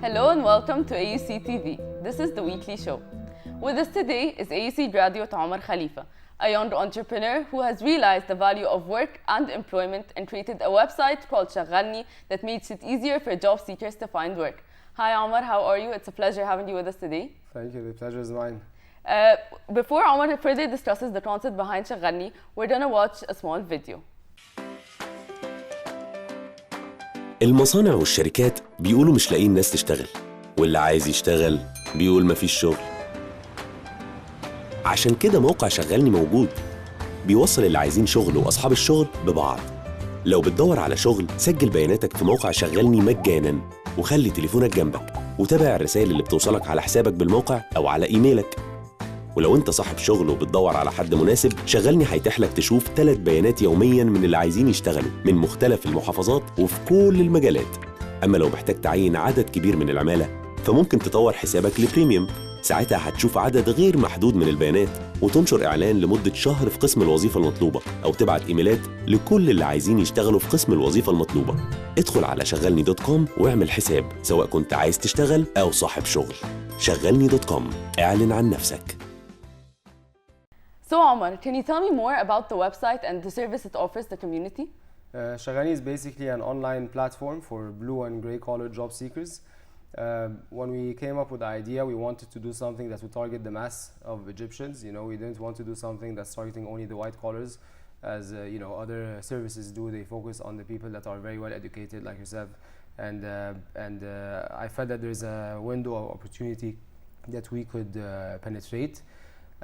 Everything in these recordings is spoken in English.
Hello and welcome to AUC TV. This is the weekly show. With us today is AUC graduate Omar Khalifa, a young entrepreneur who has realized the value of work and employment and created a website called Shaghalni that makes it easier for job seekers to find work. Hi Omar, how are you? It's a pleasure having you with us today. Thank you, the pleasure is mine. Before Omar further discusses the concept behind Shaghalni, we're gonna watch a small video. المصانع والشركات بيقولوا مش لاقيين ناس تشتغل، واللي عايز يشتغل بيقول مفيش شغل. عشان كده موقع شغلني موجود، بيوصل اللي عايزين شغل وأصحاب الشغل ببعض. لو بتدور على شغل سجل بياناتك في موقع شغلني مجاناً، وخلي تليفونك جنبك، وتابع الرسائل اللي بتوصلك على حسابك بالموقع أو على إيميلك. ولو انت صاحب شغل وبتدور على حد مناسب، شغلني هيتيح لك تشوف 3 بيانات يوميا من اللي عايزين يشتغلوا من مختلف المحافظات وفي كل المجالات. اما لو محتاج تعين عدد كبير من العمالة، فممكن تطور حسابك لبريميوم. ساعتها هتشوف عدد غير محدود من البيانات، وتنشر اعلان لمدة شهر في قسم الوظيفة المطلوبة، او تبعت ايميلات لكل اللي عايزين يشتغلوا في قسم الوظيفة المطلوبة. ادخل على شغلني.com واعمل حساب، سواء كنت عايز تشتغل او صاحب شغل. شغلني.com، اعلن عن نفسك. So Omar, can you tell me more about the website and the service it offers the community? Shaghalni is basically an online platform for blue and gray collar job seekers. When we came up with the idea, we wanted to do something that would target the mass of Egyptians. You know, we didn't want to do something that's targeting only the white collars, as you know, other services do. They focus on the people that are very well educated, like yourself. And I felt that there's a window of opportunity that we could penetrate.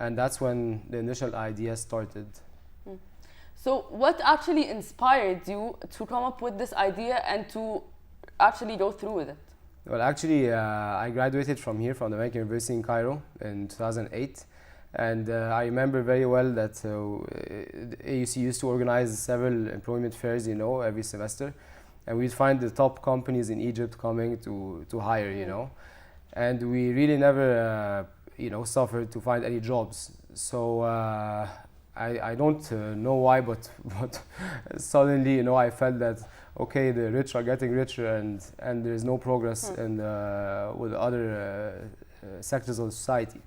And that's when the initial idea started. So what actually inspired you to come up with this idea and to actually go through with it? Well, actually, I graduated from here, from the American University in Cairo in 2008. And I remember very well that AUC used to organize several employment fairs, you know, every semester. And we'd find the top companies in Egypt coming to hire, you know. And we really never you know, suffered to find any jobs. So I don't know why, but suddenly, you know, I felt that okay, the rich are getting richer, and there is no progress in with other sectors of society.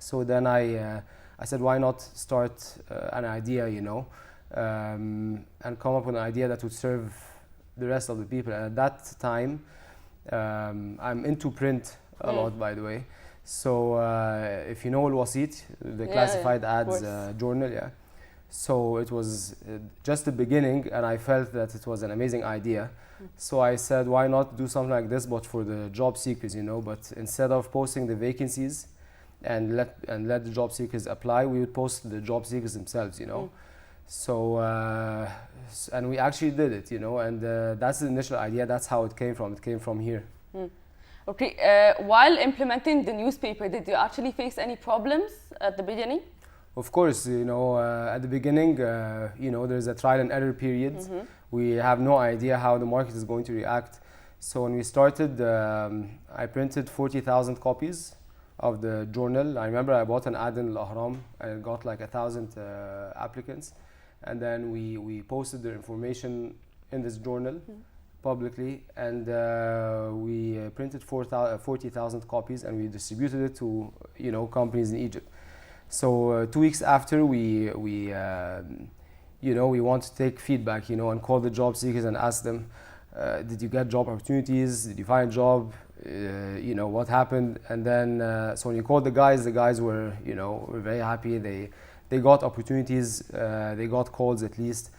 So then I said, why not start an idea, you know, and come up with an idea that would serve the rest of the people. And at that time, I'm into print a lot, by the way. So if you know Al-Wasit, the classified ads journal, so it was just the beginning, and I felt that it was an amazing idea. So I said, why not do something like this, but for the job seekers, you know. But instead of posting the vacancies and let the job seekers apply, we would post the job seekers themselves, you know. So and we actually did it, you know. And that's the initial idea. That's how it came from. It came from here. Okay, while implementing the newspaper, did you actually face any problems at the beginning? Of course, you know, at the beginning, you know, there's a trial and error period. We have no idea how the market is going to react. So when we started, I printed 40,000 copies of the journal. I remember I bought an ad in Al-Ahram, and it got like 1,000 applicants. And then we posted their information in this journal. Publicly, and we printed 40,000 copies, and we distributed it to, you know, companies in Egypt. So 2 weeks after, you know, we want to take feedback, you know, and call the job seekers and ask them, did you get job opportunities? Did you find a job? You know, what happened? And then so when you called the guys were, you know, were very happy. They got opportunities. They got calls at least.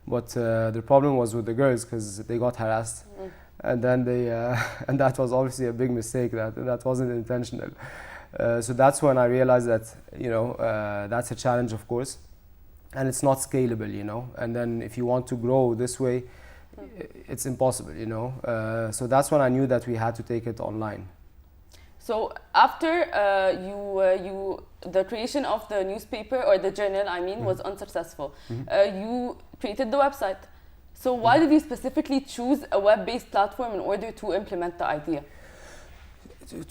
But the problem was with the girls, because they got harassed, and then and that was obviously a big mistake. That wasn't intentional. So that's when I realized that, you know, that's a challenge, of course, and it's not scalable, you know. And then if you want to grow this way, it's impossible, you know. So that's when I knew that we had to take it online. So after the creation of the newspaper or the journal, I mean, was unsuccessful, you created the website. So why did you specifically choose a web-based platform in order to implement the idea?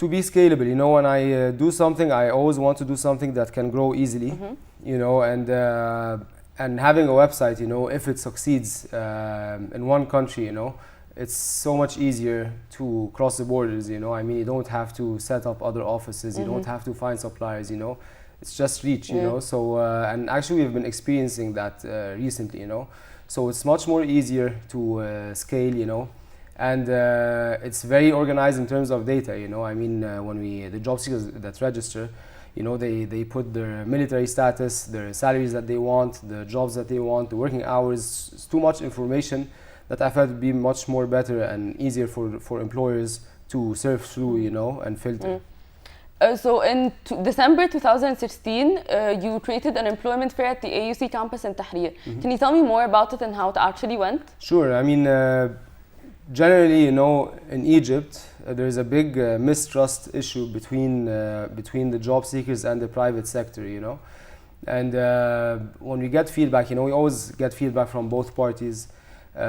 To be scalable, you know, when I do something, I always want to do something that can grow easily, you know, and having a website, you know, if it succeeds in one country, you know, it's so much easier to cross the borders, you know. I mean, you don't have to set up other offices, you don't have to find suppliers, you know. It's just reach, you know. So, and actually we've been experiencing that recently, you know. So it's much more easier to scale, you know. And it's very organized in terms of data, you know. I mean, when the job seekers that register, you know, they put their military status, their salaries that they want, the jobs that they want, the working hours. It's too much information that I felt would be much more better and easier for employers to surf through, you know, and filter. So in December 2016, you created an employment fair at the AUC campus in Tahrir. Can you tell me more about it and how it actually went? Sure. I mean, generally, you know, in Egypt, there's a big mistrust issue between the job seekers and the private sector, you know. And when we get feedback, you know, we always get feedback from both parties.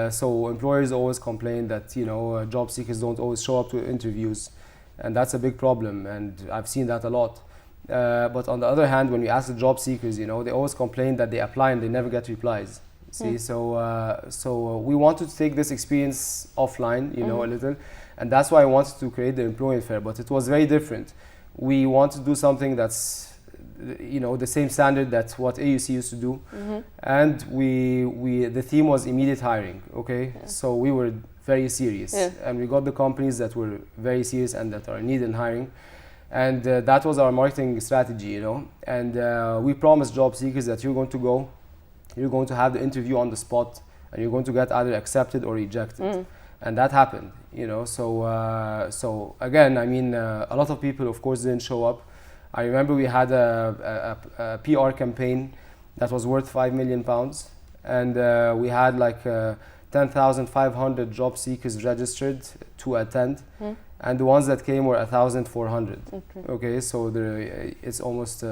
So employers always complain that, you know, job seekers don't always show up to interviews, and that's a big problem, and I've seen that a lot. But on the other hand, when we ask the job seekers, you know, they always complain that they apply and they never get replies. See, so we wanted to take this experience offline, you know, a little, and that's why I wanted to create the employment fair. But it was very different. We want to do something that's, you know, the same standard that what AUC used to do, and the theme was immediate hiring. Okay, so we were very serious, and we got the companies that were very serious and that are in need in hiring, and that was our marketing strategy, you know. And we promised job seekers that you're going to have the interview on the spot, and you're going to get either accepted or rejected, and that happened, you know. So again, I mean, a lot of people, of course, didn't show up. I remember we had a PR campaign that was worth £5 million, and we had like 10,500 job seekers registered to attend, and the ones that came were 1,400. Okay, so it's almost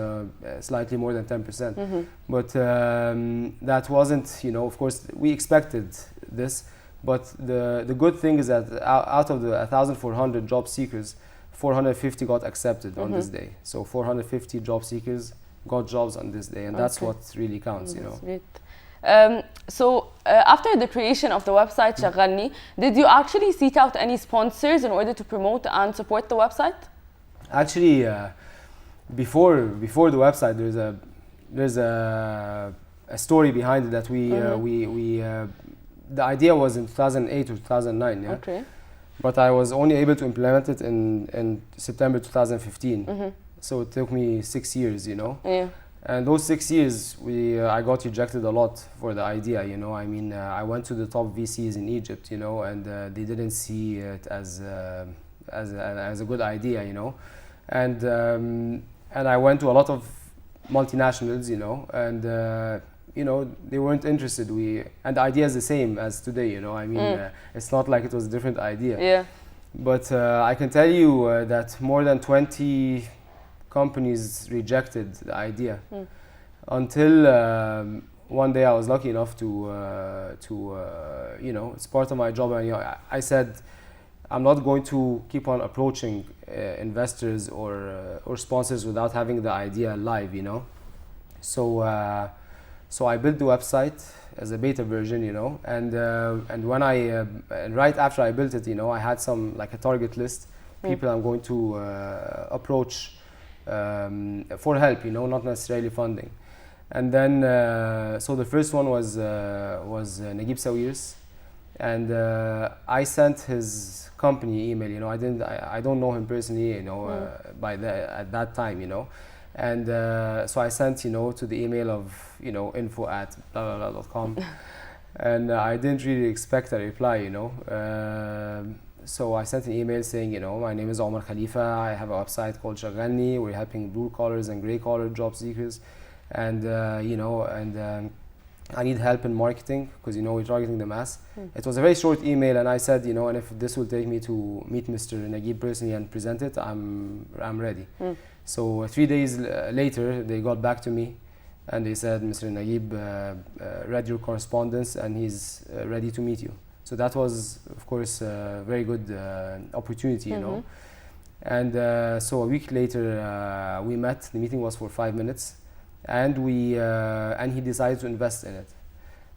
slightly more than 10%. But that wasn't, you know, of course, we expected this, but the good thing is that out of the 1,400 job seekers, 450 got accepted on this day. So 450 job seekers got jobs on this day, and that's what really counts, you know. Great. So after the creation of the website Shaghalni, did you actually seek out any sponsors in order to promote and support the website? Actually, before the website, there's a story behind it that the idea was in 2008 or 2009. Yeah. Okay. But I was only able to implement it in September 2015. So it took me 6 years, you know. Yeah. And those 6 years, I got rejected a lot for the idea, you know. I mean, I went to the top VCs in Egypt, you know, and they didn't see it as a good idea, you know. And I went to a lot of multinationals, you know, and you know, they weren't interested. And the idea is the same as today, you know. I mean, it's not like it was a different idea. Yeah. But I can tell you that more than 20 companies rejected the idea until one day I was lucky enough to you know, it's part of my job, and you know, I said I'm not going to keep on approaching investors or sponsors without having the idea live, you know. So I built the website as a beta version, you know, and when and right after I built it, you know, I had a target list, people I'm going to approach for help, you know, not necessarily funding. And then so the first one was Naguib Sawiris, and I sent his company email, you know. I don't know him personally, you know, at that time, you know. And so I sent, you know, to the email of, you know, info@blah.com, and I didn't really expect a reply, you know. So I sent an email saying, you know, my name is Omar Khalifa, I have a website called Shaghalni, we're helping blue collars and gray collar job seekers, and you know, and I need help in marketing because, you know, we're targeting the mass. It was a very short email, and I said, you know, and if this will take me to meet Mr. Naguib personally and present it, I'm ready. So 3 days later, they got back to me, and they said, Mr. Naguib read your correspondence, and he's ready to meet you. So that was, of course, a very good opportunity, you know. And so a week later, we met. The meeting was for 5 minutes, and he decided to invest in it.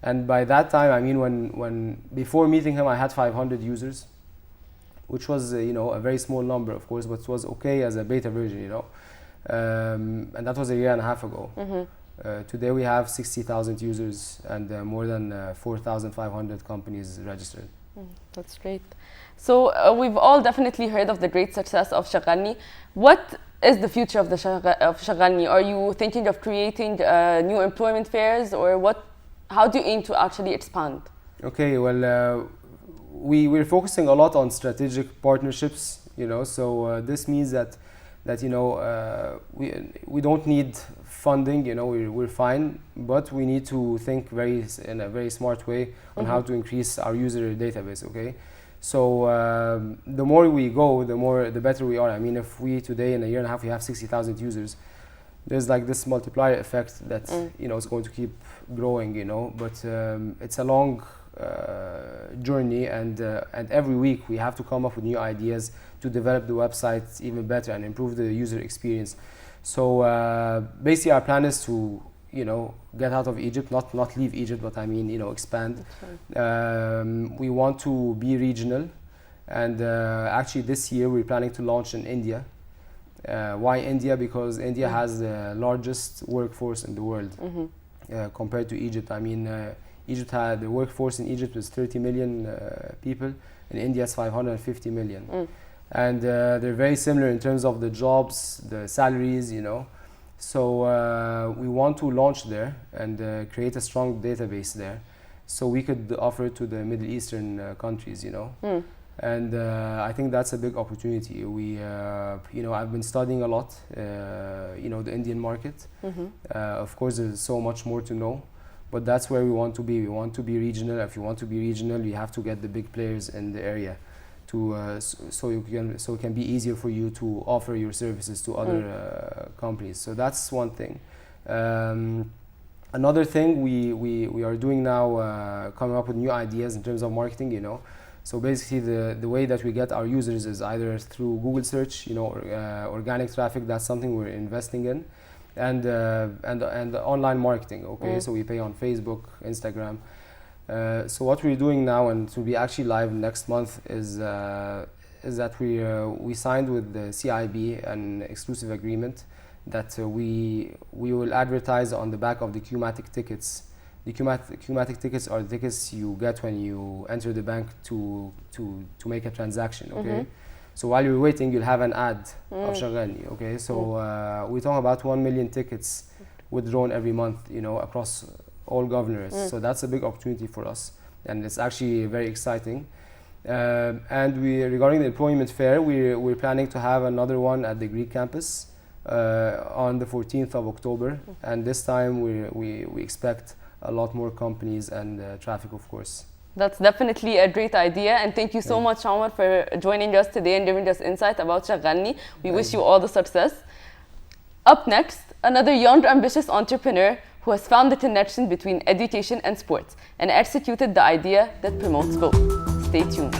And by that time, I mean, when before meeting him, I had 500 users, which was a very small number, of course, but it was okay as a beta version, and that was a year and a half ago. Today we have 60,000 users and more than 4,500 companies registered. That's great. So we've all definitely heard of the great success of Shaghalni. What is the future of Shaghalni? Are you thinking of creating new employment fairs, or how do you aim to actually expand? Okay, well, we're focusing a lot on strategic partnerships, so this means that we don't need funding, we're fine, but we need to think in a very smart way on how to increase our user database, okay? So the more we go, the better we are. I mean, if we today in a year and a half we have 60,000 users, there's like this multiplier effect that is going to keep growing, but it's a long journey, and every week we have to come up with new ideas to develop the website even better and improve the user experience. So basically our plan is to get out of Egypt, not leave Egypt, but I mean expand. We want to be regional, and actually this year we're planning to launch in India. Why India? Because India has the largest workforce in the world compared to Egypt. I mean, the workforce in Egypt is 30 million people. In India, it's 550 million. And they're very similar in terms of the jobs, the salaries, So we want to launch there and create a strong database there, so we could offer it to the Middle Eastern countries, And I think that's a big opportunity. I've been studying a lot, the Indian market. Of course, there's so much more to know, but that's where we want to be. We want to be regional. If you want to be regional, you have to get the big players in the area, so it can be easier for you to offer your services to other companies. So that's one thing. Another thing we are doing now, coming up with new ideas in terms of marketing. So basically, the way that we get our users is either through Google search, organic traffic. That's something we're investing in, and online marketing. Okay, so we pay on Facebook, Instagram. So what we're doing now, and to be actually live next month, is that we signed with the CIB an exclusive agreement that we will advertise on the back of the Qmatic tickets. The Qmatic tickets are the tickets you get when you enter the bank to make a transaction. Okay, so while you're waiting, you'll have an ad of Shaghalni. Okay, so we talk about 1 million tickets withdrawn every month, across all governors. So that's a big opportunity for us, and it's actually very exciting. And regarding the employment fair, we're planning to have another one at the Greek campus on the 14th of October, and this time we expect a lot more companies and traffic, of course. That's definitely a great idea, and thank you so much, Omar, for joining us today and giving us insight about Shaghalni. We wish you all the success. Up next, another young, ambitious entrepreneur who has found the connection between education and sports and executed the idea that promotes both. Stay tuned.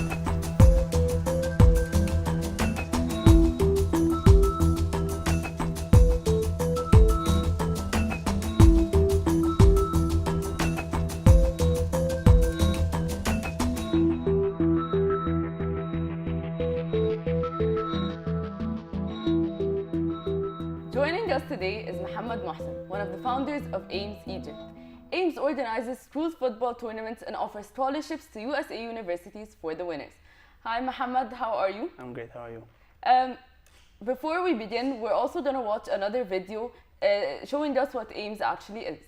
Joining us today is Mohammed Mohsen, one of the founders of AIMS Egypt. AIMS organizes schools football tournaments and offers scholarships to USA universities for the winners. Hi Mohammed, how are you? I'm great, how are you? Before we begin, we're also going to watch another video showing us what AIMS actually is.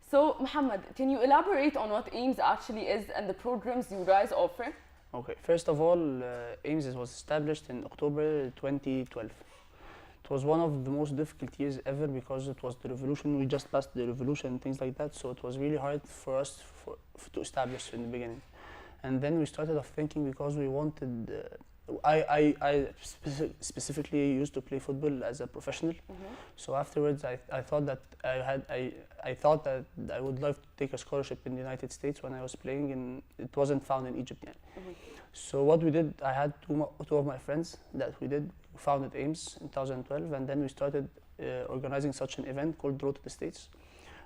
So, Mohammed, can you elaborate on what AIMS actually is and the programs you guys offer? Okay, first of all, AIMS was established in October 2012. It was one of the most difficult years ever because it was the revolution. We just passed the revolution and things like that, so it was really hard for us to establish in the beginning. And then we started off thinking because we wanted. I specifically used to play football as a professional. So afterwards, I thought that I thought that I would love to take a scholarship in the United States when I was playing, and it wasn't found in Egypt yet. So what we did, I had two of my friends that we founded AIMS in 2012, and then we started organizing such an event called Road to the States.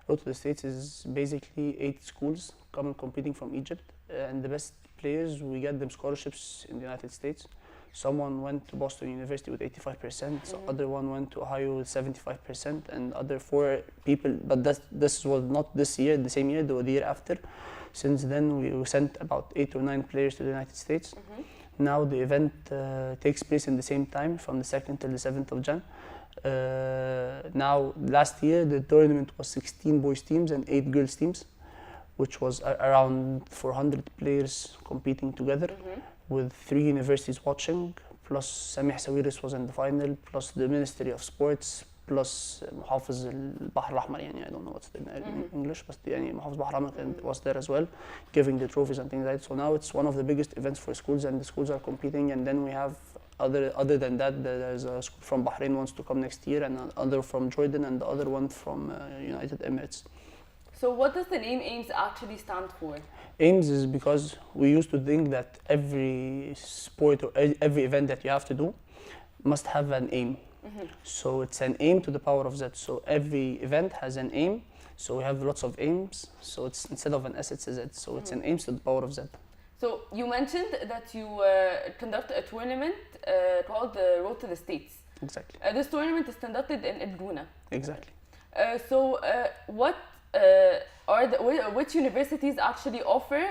Road to the States is basically 8 schools competing from Egypt, and the best players, we get them scholarships in the United States. Someone went to Boston University with 85%, so other one went to Ohio with 75%, and other 4 people, but this was not this year, the same year, the year after. Since then, we sent about 8 or 9 players to the United States. Now the event takes place in the same time, from the 2nd till the 7th of Jan. Now, last year, the tournament was 16 boys teams and 8 girls teams, which was around 400 players competing together, with 3 universities watching, plus Samih Sawiris was in the final, plus the Ministry of Sports, plus محافظ البحر الأحمر, I don't know what's the in English, but محافظ البحر الأحمر was there as well, giving the trophies and things like that. So now it's one of the biggest events for schools, and the schools are competing. And then we have other than that, there's a school from Bahrain wants to come next year, and another from Jordan, and the other one from United Emirates. So what does the name AIMS actually stand for? AIMS is because we used to think that every sport or every event that you have to do must have an aim. So it's an aim to the power of Z. So every event has an aim. So we have lots of aims. So it's instead of an S, it's a Z. So it's an aims to the power of Z. So you mentioned that you conduct a tournament called the Road to the States. Exactly. This tournament is conducted in Ghana. Exactly. What which universities actually offer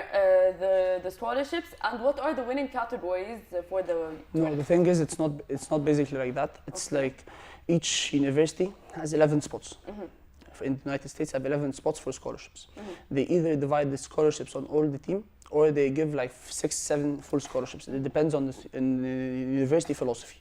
the scholarships, and what are the winning categories for the tournament? No, the thing is, it's not basically like that. It's like each university has 11 spots. In the United States, have 11 spots for scholarships. They either divide the scholarships on all the team, or they give like 6-7 full scholarships. It depends on the university philosophy.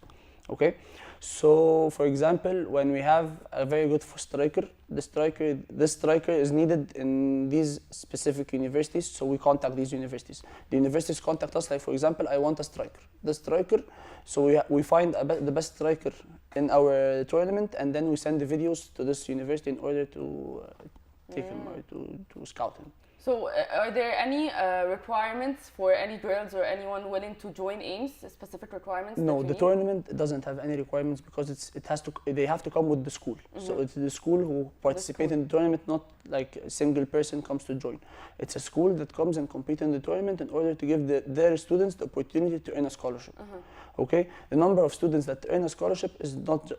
Okay. So, for example, when we have a very good striker, this striker is needed in these specific universities, so we contact these universities. The universities contact us, like, for example, I want a striker. The striker, so we find the best striker in our tournament, and then we send the videos to this university in order to take him or to scout him. So, are there any requirements for any girls or anyone willing to join AIMS? Specific requirements? No, the tournament doesn't have any requirements because they have to come with the school. So it's the school who participate in the tournament, not like a single person comes to join. It's a school that comes and compete in the tournament in order to give their students the opportunity to earn a scholarship. Okay, the number of students that earn a scholarship is not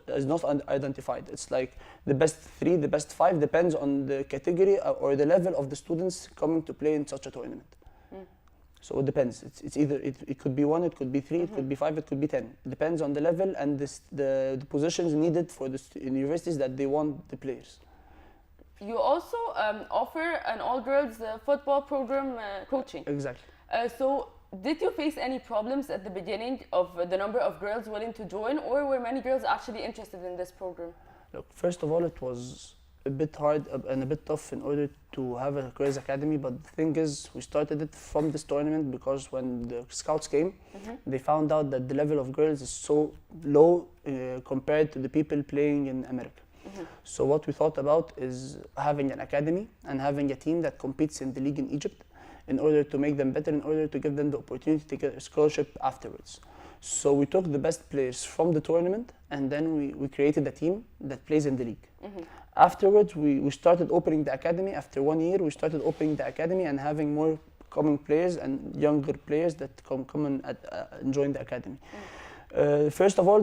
identified. It's like the best 3, the best 5, depends on the category or the level of the students coming to play in such a tournament. So it depends. It's either it could be 1, it could be 3, it could be 5, it could be 10. It depends on the level and the positions needed for the universities that they want the players. You also offer an all-girls football program coaching. Exactly. So, did you face any problems at the beginning of the number of girls willing to join, or were many girls actually interested in this program? Look, first of all, it was a bit hard and a bit tough in order to have a girls' academy, but the thing is, we started it from this tournament because when the scouts came, they found out that the level of girls is so low compared to the people playing in America. So what we thought about is having an academy and having a team that competes in the league in Egypt, in order to make them better, in order to give them the opportunity to get a scholarship afterwards. So we took the best players from the tournament, and then we created a team that plays in the league. Afterwards, we started opening the academy. After 1 year, we started opening the academy and having more coming players and younger players that come and join the academy. First of all,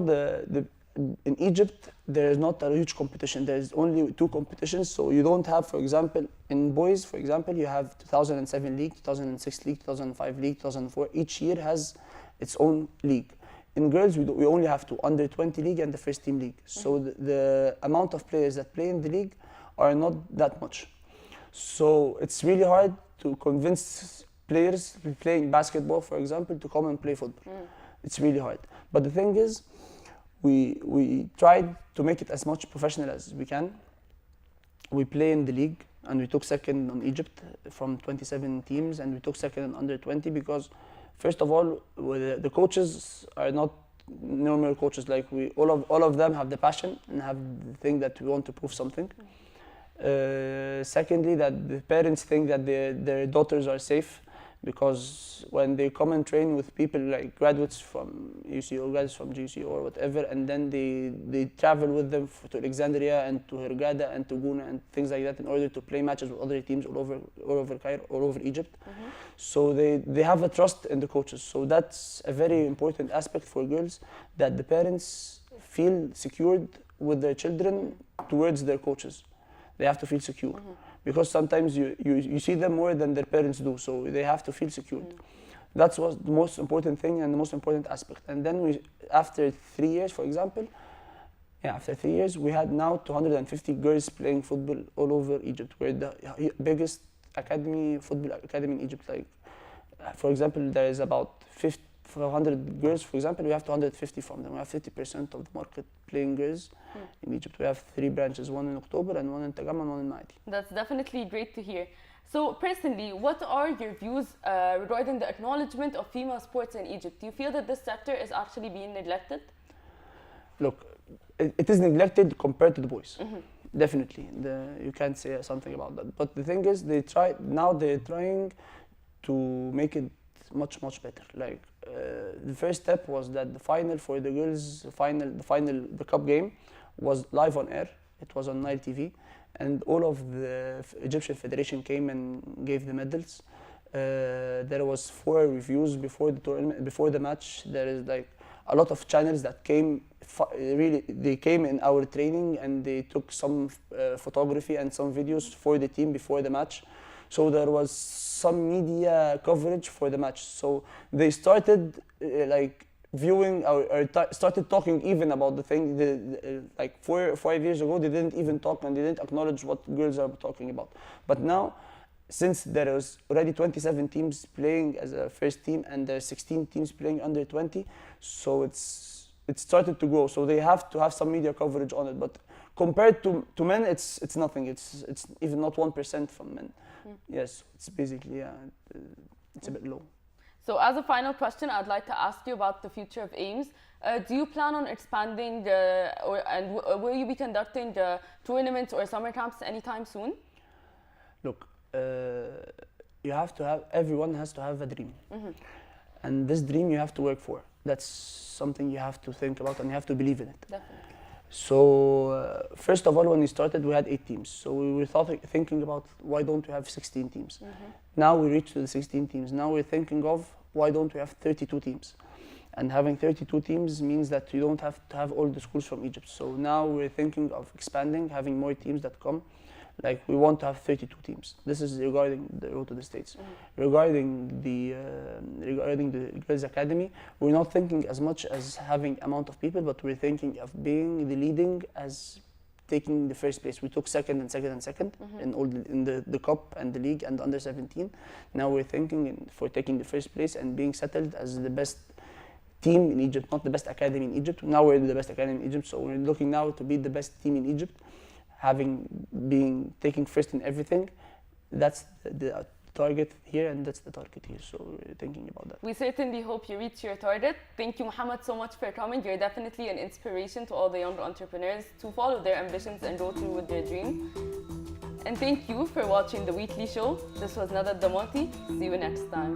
in Egypt, there is not a huge competition. There is only 2 competitions. So you don't have, for example, in boys, for example, you have 2007 league, 2006 league, 2005 league, 2004. Each year has its own league. In girls, we only have 2, under 20 league and the first team league. So the amount of players that play in the league are not that much. So it's really hard to convince players playing basketball, for example, to come and play football. It's really hard. But the thing is, we tried to make it as much professional as we can. We play in the league, and we took second on Egypt from 27 teams, and we took second in under 20 because, first of all, the coaches are not normal coaches. Like all of them have the passion and have the thing that we want to prove something. Secondly, that the parents think that their daughters are safe, because when they come and train with people like graduates from AUC or graduates from GC or whatever, and then they travel with them to Alexandria and to Hurghada and to Guna and things like that in order to play matches with other teams all over Cairo, all over Egypt. So they have a trust in the coaches. So that's a very important aspect for girls, that the parents feel secured with their children towards their coaches. They have to feel secure. Because sometimes you see them more than their parents do, so they have to feel secured. That was the most important thing and the most important aspect. And then after 3 years, for example, after 3 years, we had now 250 girls playing football all over Egypt. We're the biggest football academy in Egypt. Like, for example, there is about 400 girls, for example, we have 250 from them. We have 50% of the market playing girls in Egypt. We have 3 branches, one in October and one in Tagama and one in Ma'ati. That's definitely great to hear. So personally, what are your views regarding the acknowledgement of female sports in Egypt? Do you feel that this sector is actually being neglected? Look, it is neglected compared to the boys. Definitely. You can't say something about that. But the thing is, they're trying to make it much better. Like the first step was that the final for the girls, the cup game was live on air. It was on Nile TV, and all of the Egyptian Federation came and gave the medals. There was 4 reviews before the tournament, before the match. There is like a lot of channels that came. They came in our training and they took some photography and some videos for the team before the match. So there was some media coverage for the match. So they started like viewing or started talking even about the thing. Like 4 or 5 years ago, they didn't even talk and they didn't acknowledge what girls are talking about. But now, since there is already 27 teams playing as a first team and there are 16 teams playing under 20, so it started to grow. So they have to have some media coverage on it. But compared to men, it's nothing. It's even not 1% from men. Yes, it's basically it's a bit low. So as a final question, I'd like to ask you about the future of AIMS. Do you plan on expanding will you be conducting the tournaments or summer camps anytime soon? Look, everyone has to have a dream. And this dream you have to work for. That's something you have to think about and you have to believe in it. Definitely. So first of all, when we started, we had 8 teams. So we were thinking about why don't we have 16 teams? Now we reached to the 16 teams. Now we're thinking of why don't we have 32 teams? And having 32 teams means that you don't have to have all the schools from Egypt. So now we're thinking of expanding, having more teams that come. Like we want to have 32 teams. This is regarding the road to the States. Regarding the Girls Academy, we're not thinking as much as having amount of people, but we're thinking of being the leading as taking the first place. We took second in the cup and the league and the under 17. Now we're thinking for taking the first place and being settled as the best team in Egypt, not the best academy in Egypt. Now we're the best academy in Egypt, so we're looking now to be the best team in Egypt. Taking first in everything, that's the target here, and that's the target here. So we're thinking about that. We certainly hope you reach your target. Thank you, Mohammed, so much for coming. You're definitely an inspiration to all the young entrepreneurs to follow their ambitions and go through with their dreams. And thank you for watching the weekly show. This was Nada Damaty. See you next time.